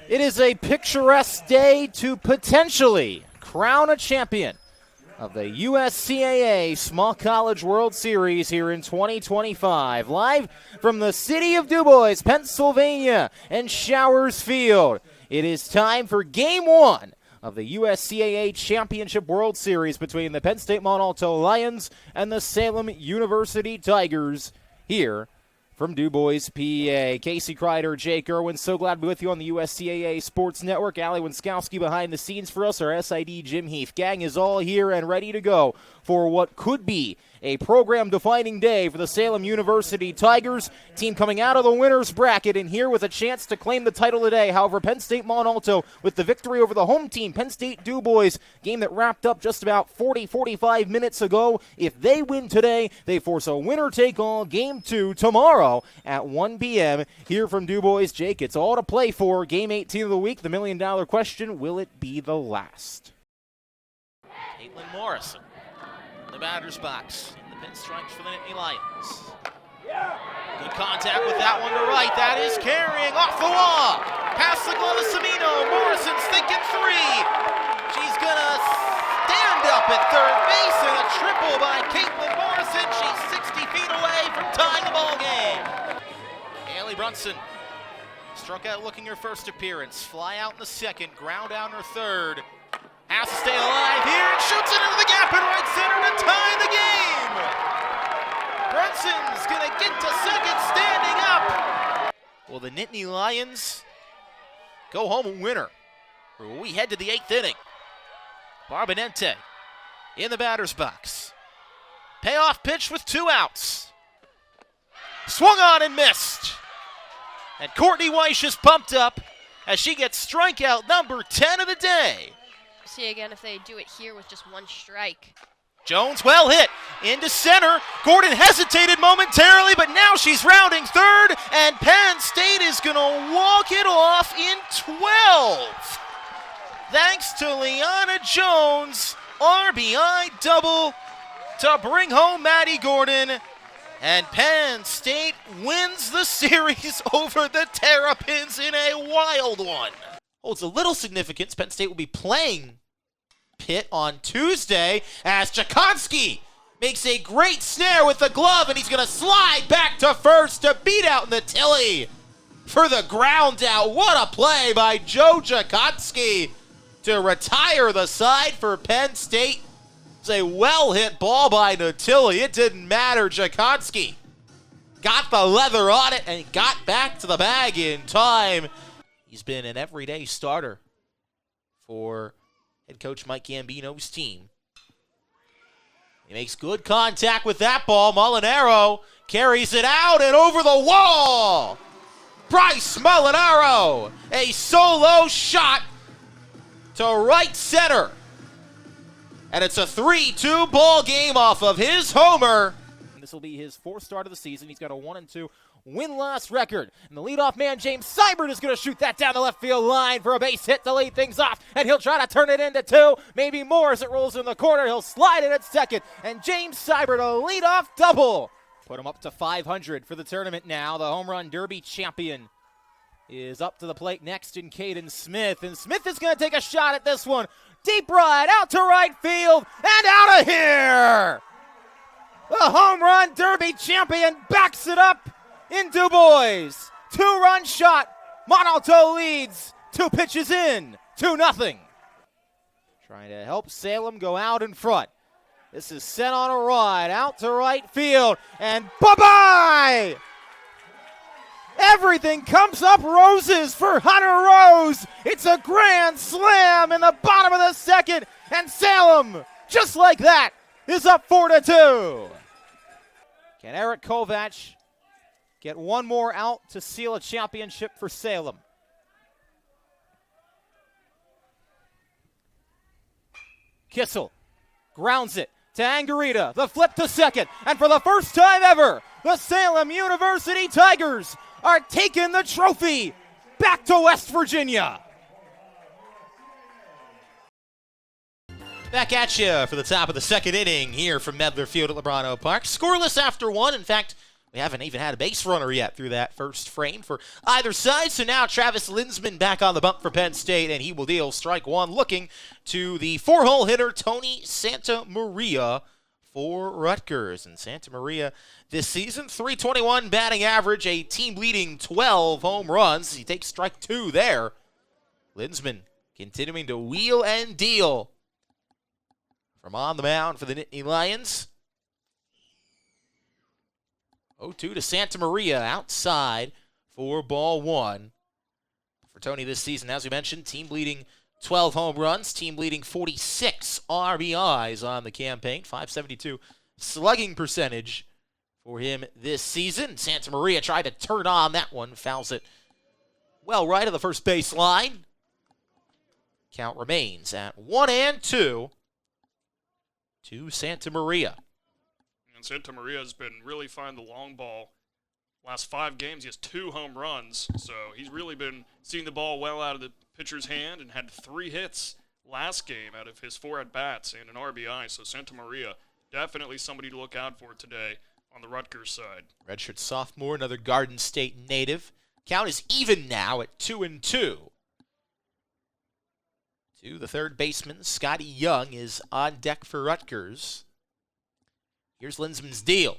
It is a picturesque day to potentially crown a champion of the USCAA Small College World Series here in 2025. Live from the city of DuBois, Pennsylvania, and Showers Field. It is time for Game 1 of the USCAA Championship World Series between the Penn State Mont Alto Lions and the Salem University Tigers here from DuBois, PA. Kasey Kreider, Jake Irwin, so glad to be with you on the USCAA Sports Network. Ali Winskowski behind the scenes for us. Our SID Jim Heath gang is all here and ready to go for what could be a program-defining day for the Salem University Tigers. Team coming out of the winner's bracket and here with a chance to claim the title today. However, Penn State Mont Alto with the victory over the home team, Penn State DuBois, game that wrapped up just about 45 minutes ago. If they win today, they force a winner-take-all Game 2 tomorrow at 1 p.m. here from DuBois. Jake, it's all to play for. Game 18 of the week. The million-dollar question, will it be the last? Caitlin Morrison. The batter's box in the pinstripes for the Nittany Lions. Good contact with that one to right. That is carrying off the wall. Past the glove of Semino. Morrison's thinking three. She's going to stand up at third base and a triple by Caitlin Morrison. She's 60 feet away from tying the ball game. Haley Brunson struck out looking her first appearance. Fly out in the second. Ground down her third. Has to stay alive here and shoots it into the gap in right center to tie the game. Brunson's going to get to second standing up. Will the Nittany Lions go home a winner? Or will we head to the 8th inning? Barbonente in the batter's box. Payoff pitch with 2 outs. Swung on and missed. And Courtney Weish is pumped up as she gets strikeout number 10 of the day. See again if they do it here with just 1 strike. Jones well hit into center. Gordon hesitated momentarily, but now she's rounding third, and Penn State is going to walk it off in 12. Thanks to Leanna Jones, RBI double to bring home Maddie Gordon, and Penn State wins the series over the Terrapins in a wild one. Holds a little significance. Penn State will be playing Pitt on Tuesday as Jakonski makes a great snare with the glove, and he's going to slide back to first to beat out Natilli for the ground out. What a play by Joe Jakonski to retire the side for Penn State. It's a well-hit ball by Natilli. It didn't matter. Jakonski got the leather on it and got back to the bag in time. He's been an everyday starter for head coach Mike Gambino's team. He makes good contact with that ball. Molinaro carries it out and over the wall. Bryce Molinaro, a solo shot to right center. And it's a 3-2 ball game off of his homer. This will be his 4th start of the season. He's got a 1-2 win-loss record. And the leadoff man, James Seibert, is going to shoot that down the left field line for a base hit to lead things off. And he'll try to turn it into 2, maybe more as it rolls in the corner. He'll slide it at second. And James Seibert, a leadoff double. Put him up to 500 for the tournament now. The home run derby champion is up to the plate next in Caden Smith. And Smith is going to take a shot at this one. Deep right, out to right field, and out of here. The home run derby champion backs it up in DuBois. 2-run shot. Mont Alto leads. 2 pitches in. 2-0. Trying to help Salem go out in front. This is sent on a ride out to right field. And bye-bye! Everything comes up roses for Hunter Rose. It's a grand slam in the bottom of the second. And Salem, just like that, is up 4-2. Can Eric Kovac get one more out to seal a championship for Salem? Kissel grounds it to Angarita. The flip to second. And for the first time ever, the Salem University Tigers are taking the trophy back to West Virginia. Back at you for the top of the second inning here from Medler Field at Lebrano Park. Scoreless after 1. In fact, We haven't even had a base runner yet through that first frame for either side. So now Travis Linsman back on the bump for Penn State, and he will deal strike one, looking to the 4-hole hitter Tony Santa Maria for Rutgers. And Santa Maria this season, .321 batting average, a team-leading 12 home runs. He takes strike two there. Linsman continuing to wheel and deal from on the mound for the Nittany Lions. 0-2 to Santa Maria outside for ball one. For Tony this season, as we mentioned, team-leading 12 home runs, team-leading 46 RBIs on the campaign, .572 slugging percentage for him this season. Santa Maria tried to turn on that one, fouls it well right of the first base line. Count remains at 1-2 to Santa Maria. And Santa Maria has been really fine the long ball. Last 5 games, he has 2 home runs. So he's really been seeing the ball well out of the pitcher's hand and had 3 hits last game out of his 4 at-bats and an RBI. So Santa Maria, definitely somebody to look out for today on the Rutgers side. Redshirt sophomore, another Garden State native. Count is even now at 2-2. To the third baseman, Scotty Young is on deck for Rutgers. Here's Linsman's deal.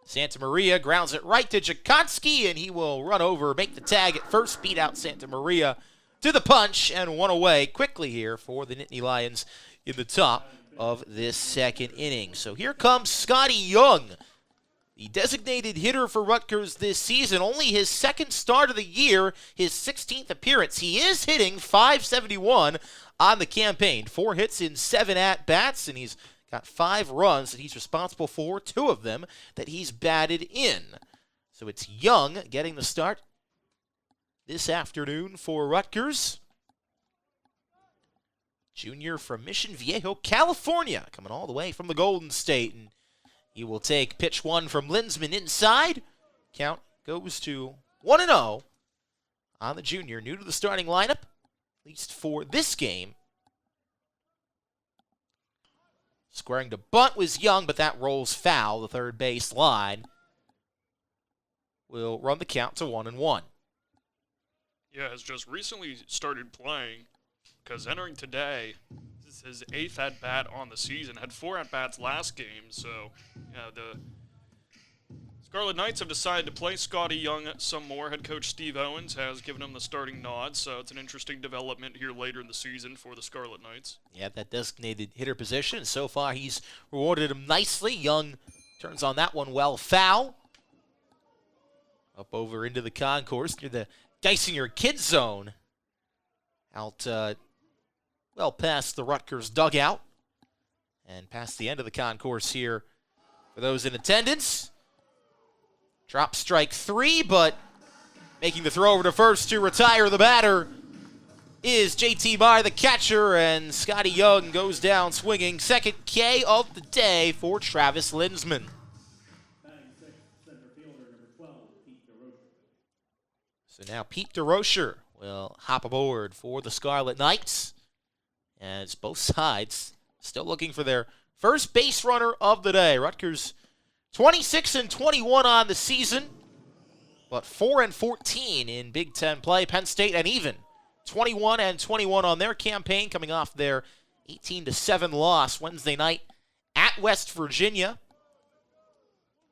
Santa Maria grounds it right to Jakonski, and he will run over, make the tag at first, beat out Santa Maria to the punch, and one away quickly here for the Nittany Lions in the top of this second inning. So here comes Scotty Young, the designated hitter for Rutgers this season. Only his second start of the year, his 16th appearance. He is hitting .571 on the campaign. 4 hits in 7 at-bats, and he's got 5 runs that he's responsible for, 2 of them that he's batted in. So it's Young getting the start this afternoon for Rutgers. Junior from Mission Viejo, California, coming all the way from the Golden State. And he will take pitch 1 from Linsman inside. Count goes to 1-0 on the junior, new to the starting lineup, at least for this game. Squaring to bunt was Young, but that rolls foul. The third base line will run the count to 1-1. Yeah, has just recently started playing because entering today, this is his 8th at-bat on the season. Had 4 at-bats last game, so yeah, the Scarlet Knights have decided to play Scotty Young some more. Head coach Steve Owens has given him the starting nod, so it's an interesting development here later in the season for the Scarlet Knights. Yeah, that designated hitter position. So far, he's rewarded him nicely. Young turns on that one well, foul. Up over into the concourse near the Geisinger Kids Zone. Out, well past the Rutgers dugout. And past the end of the concourse here for those in attendance. Drop strike 3, but making the throw over to first to retire the batter is JT Meyer, the catcher, and Scotty Young goes down swinging. Second K of the day for Travis Linsman. So now Pete DeRocher will hop aboard for the Scarlet Knights, as both sides still looking for their first base runner of the day. Rutgers 26-21 on the season, but 4-14 in Big Ten play. Penn State and even 21-21 on their campaign, coming off their 18-7 loss Wednesday night at West Virginia.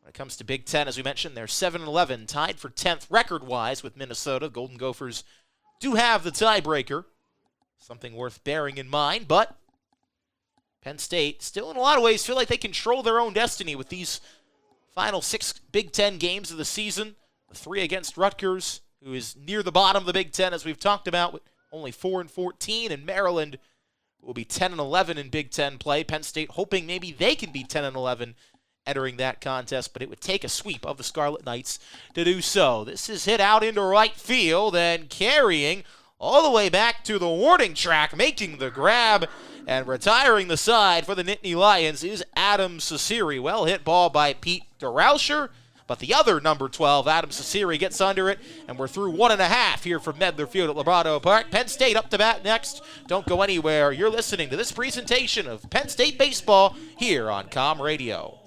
When it comes to Big Ten, as we mentioned, they're 7-11, tied for 10th record-wise with Minnesota. Golden Gophers do have the tiebreaker, something worth bearing in mind, but Penn State still in a lot of ways feel like they control their own destiny with these final 6 Big Ten games of the season. The 3 against Rutgers, who is near the bottom of the Big Ten, as we've talked about, with only 4-14, and Maryland will be 10-11 in Big Ten play. Penn State hoping maybe they can be 10-11 entering that contest, but it would take a sweep of the Scarlet Knights to do so. This is hit out into right field, and carrying all the way back to the warning track, making the grab and retiring the side for the Nittany Lions is Adam Cecere. Well hit ball by Pete DeRocher, but the other number 12, Adam Cecere, gets under it, and we're through 1.5 here from Medler Field at Labrado Park. Penn State up to bat next. Don't go anywhere. You're listening to this presentation of Penn State baseball here on Com Radio.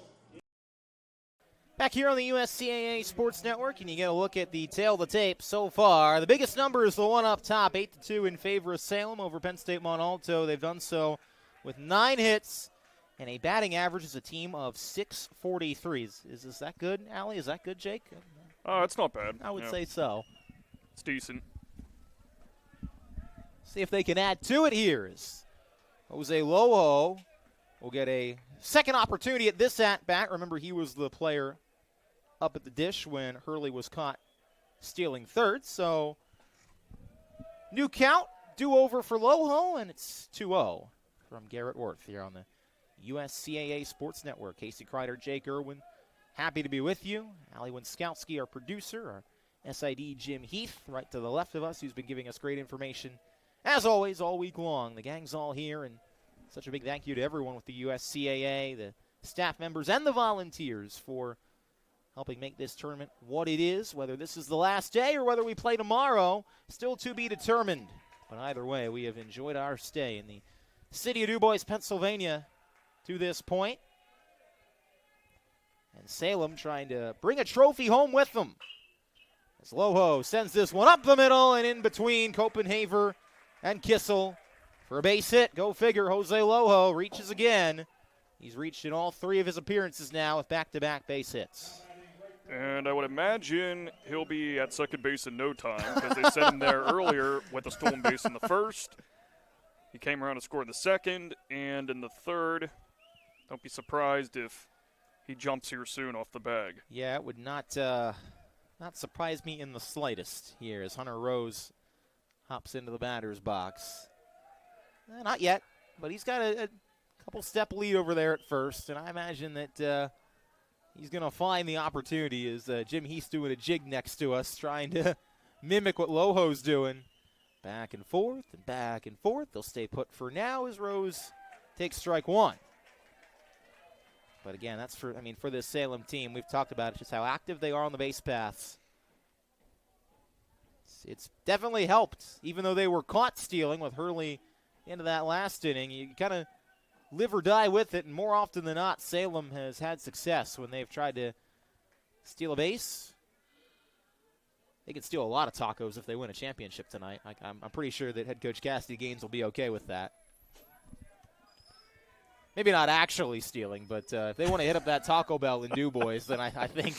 Back here on the USCAA Sports Network, and you get a look at the tail of the tape so far. The biggest number is the one up top, 8-2 in favor of Salem over Penn State Mont Alto. They've done so with 9 hits and a batting average as a team of 643. Is that good, Allie? Is that good, Jake? It's not bad. I would say so. It's decent. See if they can add to it here. Jose Loho will get a second opportunity at this at-bat. Remember, he was the player up at the dish when Hurley was caught stealing third. So, new count, do-over for Loho, and it's 2-0 from Garrett Worth here on the USCAA Sports Network. Kasey Kreider, Jake Irwin, happy to be with you. Allie Winskowski, our producer, our SID Jim Heath, right to the left of us, who's been giving us great information, as always, all week long. The gang's all here, and such a big thank you to everyone with the USCAA, the staff members, and the volunteers for helping make this tournament what it is. Whether this is the last day or whether we play tomorrow, still to be determined. But either way, we have enjoyed our stay in the city of DuBois, Pennsylvania to this point. And Salem trying to bring a trophy home with them. As Loho sends this one up the middle and in between Copenhaver and Kissel for a base hit. Go figure, Jose Loho reaches again. He's reached in all 3 of his appearances now with back-to-back base hits. And I would imagine he'll be at second base in no time because they sent him there earlier with a stolen base in the first. He came around and scored in the second, and in the third, don't be surprised if he jumps here soon off the bag. Yeah, it would not surprise me in the slightest here as Hunter Rose hops into the batter's box. Not yet, but he's got a couple-step lead over there at first, and I imagine that he's going to find the opportunity as Jim Heath's doing a jig next to us, trying to mimic what Loho's doing. Back and forth and back and forth. They'll stay put for now as Rose takes strike 1. But again, that's for this Salem team. We've talked about it, just how active they are on the base paths. It's definitely helped, even though they were caught stealing with Hurley into that last inning. You kind of live or die with it, and more often than not, Salem has had success when they've tried to steal a base. They can steal a lot of tacos if they win a championship tonight. I'm pretty sure that head coach Cassidy Gaines will be okay with that. Maybe not actually stealing, but if they want to hit up that Taco Bell in DuBois, then I think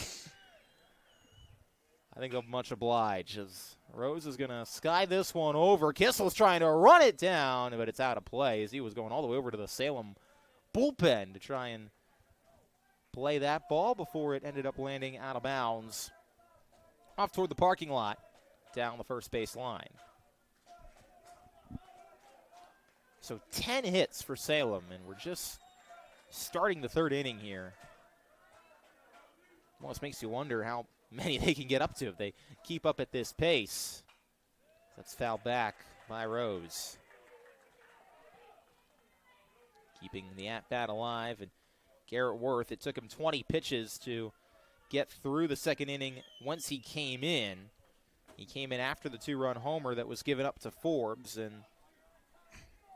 they'll much oblige. As Rose is going to sky this one over. Kissel's trying to run it down, but it's out of play as he was going all the way over to the Salem bullpen to try and play that ball before it ended up landing out of bounds off toward the parking lot down the first base line. So 10 hits for Salem, and we're just starting the third inning here. Almost makes you wonder how many they can get up to if they keep up at this pace. That's fouled back by Rose. Keeping the at-bat alive, and Garrett Worth, it took him 20 pitches to get through the second inning once he came in. He came in after the 2-run homer that was given up to Forbes, and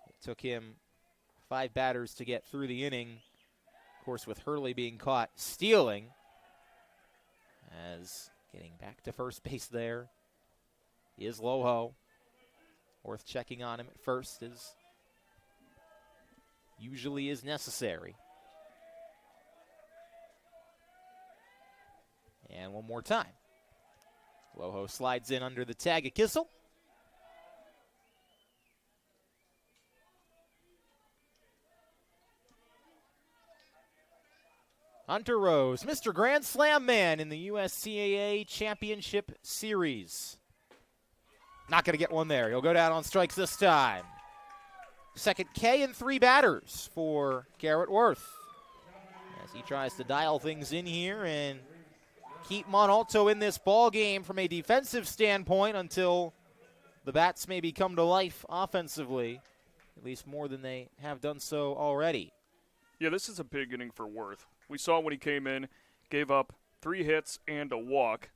it took him 5 batters to get through the inning. Of course, with Hurley being caught stealing, as getting back to first base there is Loho. Worth checking on him at first, as usually is necessary. And one more time. Loho slides in under the tag of Kissel. Hunter Rose, Mr. Grand Slam man in the USCAA Championship Series. Not going to get one there. He'll go down on strikes this time. Second K and 3 batters for Garrett Worth as he tries to dial things in here and keep Mont Alto in this ball game from a defensive standpoint until the bats maybe come to life offensively, at least more than they have done so already. Yeah, this is a big inning for Worth. We saw when he came in, gave up 3 hits and a walk.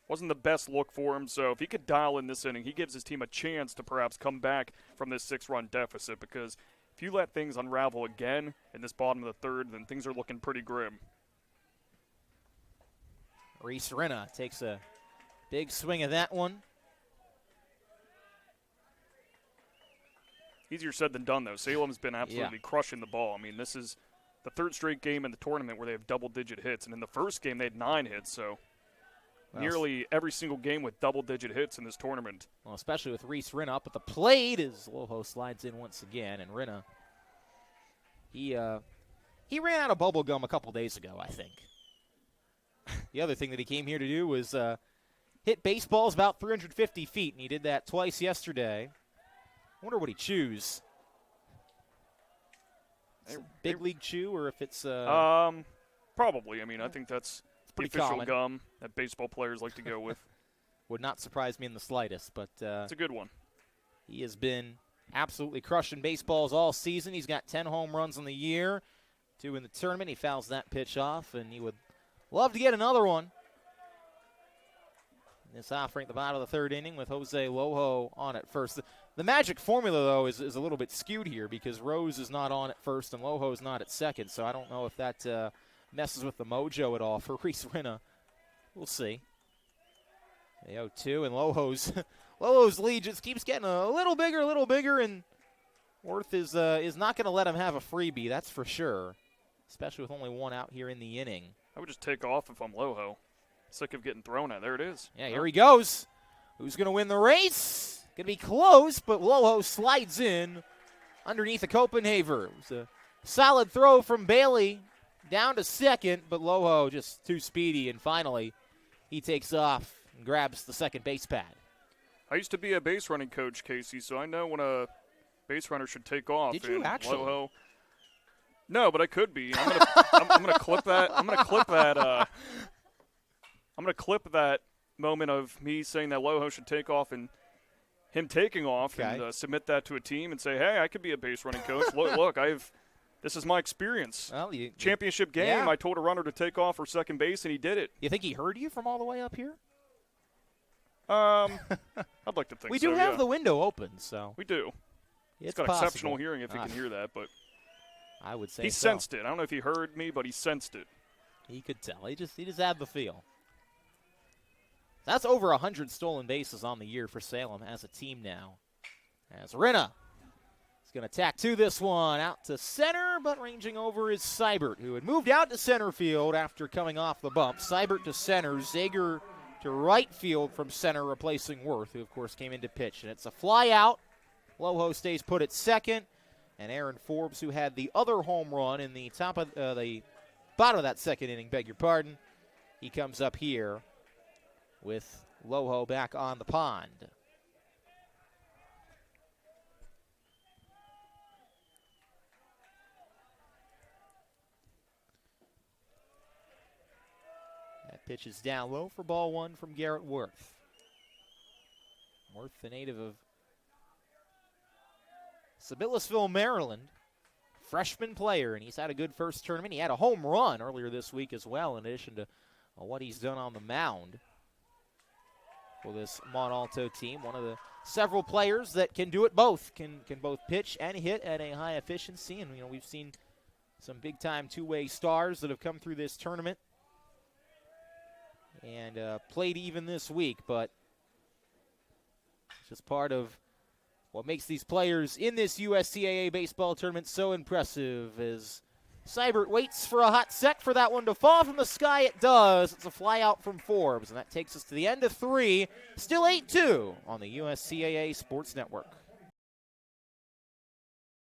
Wasn't the best look for him, so if he could dial in this inning, he gives his team a chance to perhaps come back from this 6-run deficit, because if you let things unravel again in this bottom of the third, then things are looking pretty grim. Reese Rinna takes a big swing at that one. Easier said than done, though. Salem's been absolutely crushing the ball. I mean, this is the third straight game in the tournament where they have double-digit hits. And in the first game, they had 9 hits, so nearly every single game with double-digit hits in this tournament. Well, especially with Reese Rinna up at the plate as Loho slides in once again. And Rinna, he ran out of bubble gum a couple days ago, I think. The other thing that he came here to do was hit baseballs about 350 feet, and he did that twice yesterday. I wonder what he chews. Big league chew, or if it's probably. I mean, I think that's the official common gum that baseball players like to go with. Would not surprise me in the slightest, but it's a good one. He has been absolutely crushing baseballs all season. He's got 10 home runs in the year, 2 in the tournament. He fouls that pitch off, and he would love to get another one. This offering at the bottom of the third inning with Jose Loho on at first. The magic formula, though, is a little bit skewed here because Rose is not on at first and Loho's not at second, so I don't know if that messes with the mojo at all for Reese Rinna. We'll see. The 0-2, and Loho's lead just keeps getting a little bigger, and Worth is not going to let him have a freebie, that's for sure, especially with only 1 out here in the inning. I would just take off if I'm Loho. Sick of getting thrown at. There it is. Yeah, here he goes. Who's going to win the race? Going to be close, but Loho slides in underneath a Copenhaver. It was a solid throw from Bailey down to second, but Loho just too speedy, and finally he takes off and grabs the second base pad. I used to be a base running coach, Kasey, so I know when a base runner should take off. Did you actually? Loho, no, but I could be. I'm gonna clip that. I'm gonna clip that moment of me saying that Loho should take off and him taking off and submit that to a team and say, hey, I could be a base running coach. Look, this is my experience. Well, Championship game, I told a runner to take off for second base, and he did it. You think he heard you from all the way up here? I'd like to think so, We do have the window open, so. We do. He's got possible. exceptional hearing if he can hear that, but I would say he sensed it. I don't know if he heard me, but he sensed it. He could tell. He just had the feel. That's over 100 stolen bases on the year for Salem as a team now. As Rinna is going to tack to this one out to center, but ranging over is Seibert, who had moved out to center field after coming off the bump. Seibert to center, Zager to right field from center, replacing Worth, who of course came in to pitch. And it's a fly out. Loho stays put at second, and Aaron Forbes, who had the other home run in the the bottom of that second inning, beg your pardon, he comes up here with Loho back on the pond. That pitch is down low for ball 1 from Garrett Worth. Worth, the native of Sibyllesville, Maryland. Freshman player, and he's had a good first tournament. He had a home run earlier this week as well, in addition to what he's done on the mound for this Montalto team. One of the several players that can do it both, can both pitch and hit at a high efficiency. And we've seen some big-time two-way stars that have come through this tournament and played even this week. But it's just part of what makes these players in this USCAA baseball tournament so impressive. As Seibert waits for a hot sec for that one to fall from the sky. It does. It's a fly out from Forbes, and that takes us to the end of 3. Still 8-2 on the USCAA Sports Network.